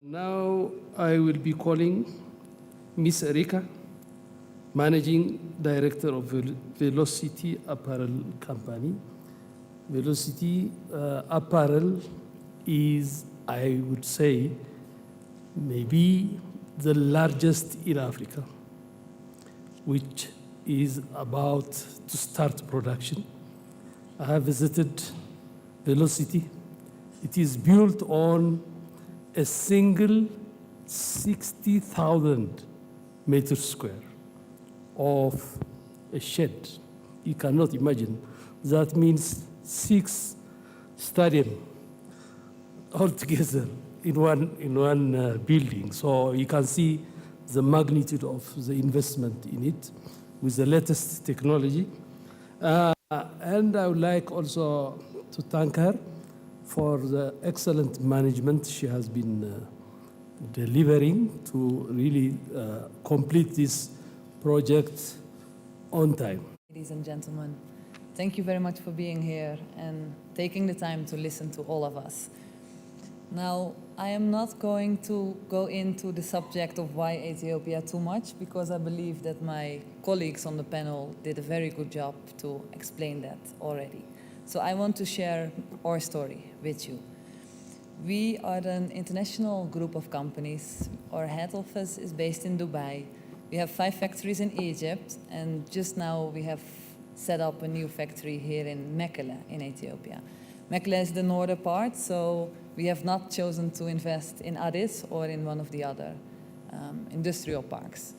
Now I will be calling Miss Erika, Managing Director of Velocity Apparel Company. Velocity Apparel is, I would say, maybe the largest in Africa, which is about to start production. I have visited Velocity. It is built on a single 60,000 meters square of a shed. You cannot imagine. That means 6 stadiums altogether in one building. So you can see the magnitude of the investment in it with the latest technology. And I would like also to thank her for the excellent management she has been delivering to really complete this project on time. Ladies and gentlemen, thank you very much for being here and taking the time to listen to all of us. Now, I am not going to go into the subject of why Ethiopia too much, because I believe that my colleagues on the panel did a very good job to explain that already. So I want to share our story with you. We are an international group of companies. Our head office is based in Dubai. We have 5 factories in Egypt, and just now we have set up a new factory here in Mekelle in Ethiopia. Mekelle is the northern part, so we have not chosen to invest in Addis or in one of the other industrial parks.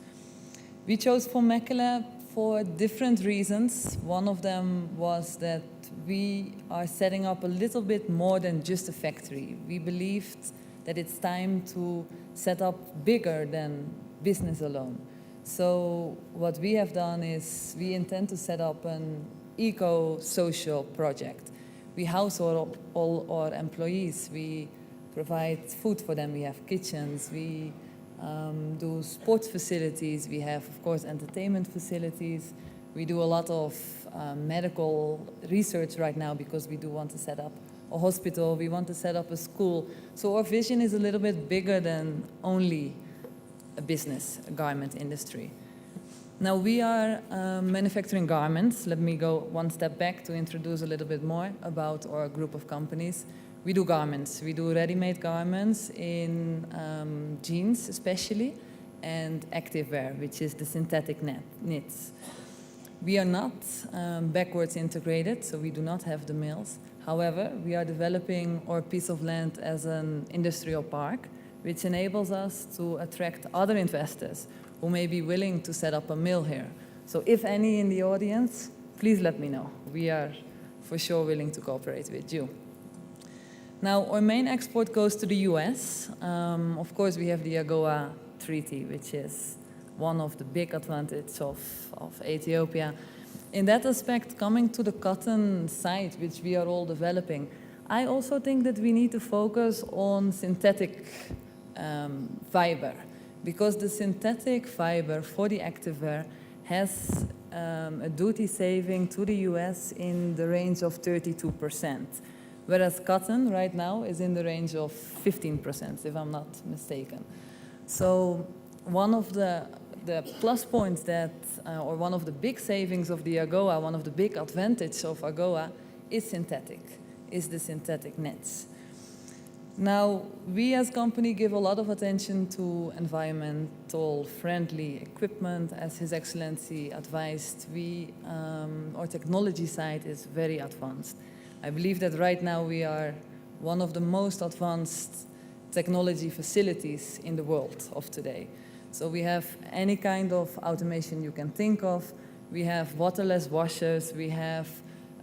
We chose for Mekelle for different reasons. One of them was that we are setting up a little bit more than just a factory. We believed that it's time to set up bigger than business alone. So what we have done is we intend to set up an eco-social project. We house all our employees. We provide food for them. We have kitchens. We do sports facilities. We have, of course, entertainment facilities. We do a lot of medical research right now because we do want to set up a hospital. We want to set up a school. So our vision is a little bit bigger than only a business, a garment industry. Now we are manufacturing garments. Let me go one step back to introduce a little bit more about our group of companies. We do garments. We do ready-made garments in jeans especially, and activewear, which is the synthetic knits. We are not backwards integrated, so we do not have the mills. However, we are developing our piece of land as an industrial park, which enables us to attract other investors who may be willing to set up a mill here. So if any in the audience, please let me know. We are for sure willing to cooperate with you. Now, our main export goes to the US. Of course, we have the AGOA Treaty, which is one of the big advantages of Ethiopia. In that aspect, coming to the cotton side, which we are all developing, I also think that we need to focus on synthetic fiber, because the synthetic fiber for the activewear has a duty saving to the US in the range of 32%, whereas cotton right now is in the range of 15%, if I'm not mistaken. So one of the plus points that, or one of the big savings of the AGOA, one of the big advantages of AGOA is the synthetic nets. Now, we as a company give a lot of attention to environmental friendly equipment. As His Excellency advised, our technology side is very advanced. I believe that right now we are one of the most advanced technology facilities in the world of today. So we have any kind of automation you can think of. We have waterless washers, we have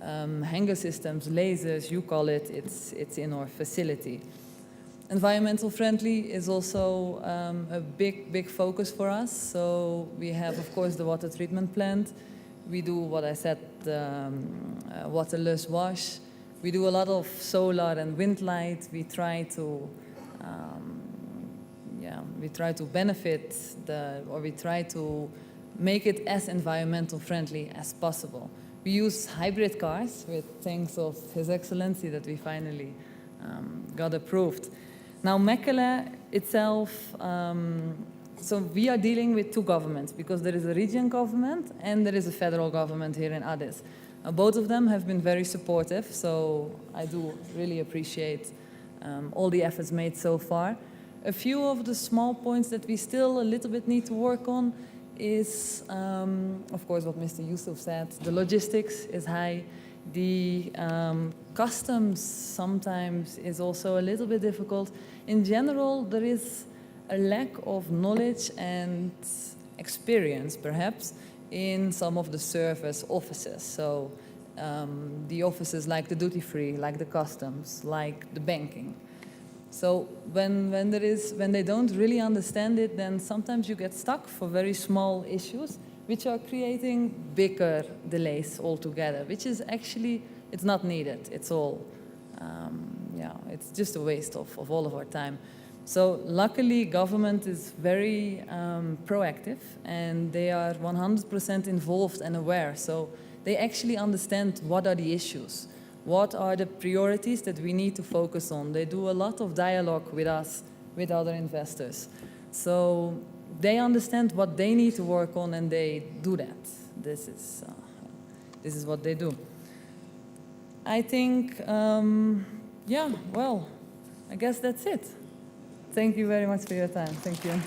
hanger systems, lasers, you call it, it's in our facility. Environmental friendly is also a big focus for us. So we have, of course, the water treatment plant. We do what I said, waterless wash. We do a lot of solar and wind light. We try to benefit we try to make it as environmental friendly as possible. We use hybrid cars with thanks of His Excellency that we finally got approved. Now, Mekelle itself, so we are dealing with two governments because there is a region government and there is a federal government here in Addis. Both of them have been very supportive, so I do really appreciate all the efforts made so far. A few of the small points that we still a little bit need to work on is, of course, what Mr. Yusuf said. The logistics is high. The customs sometimes is also a little bit difficult. In general, there is a lack of knowledge and experience, perhaps, in some of the service offices. So the offices like the duty-free, like the customs, like the banking. So when they don't really understand it, then sometimes you get stuck for very small issues, which are creating bigger delays altogether, which is actually, it's not needed. It's all, it's just a waste of all of our time. So luckily, government is very proactive, and they are 100% involved and aware. So they actually understand what are the issues. What are the priorities that we need to focus on? They do a lot of dialogue with us, with other investors. So they understand what they need to work on, and they do that. This is what they do. I think, well, I guess that's it. Thank you very much for your time. Thank you.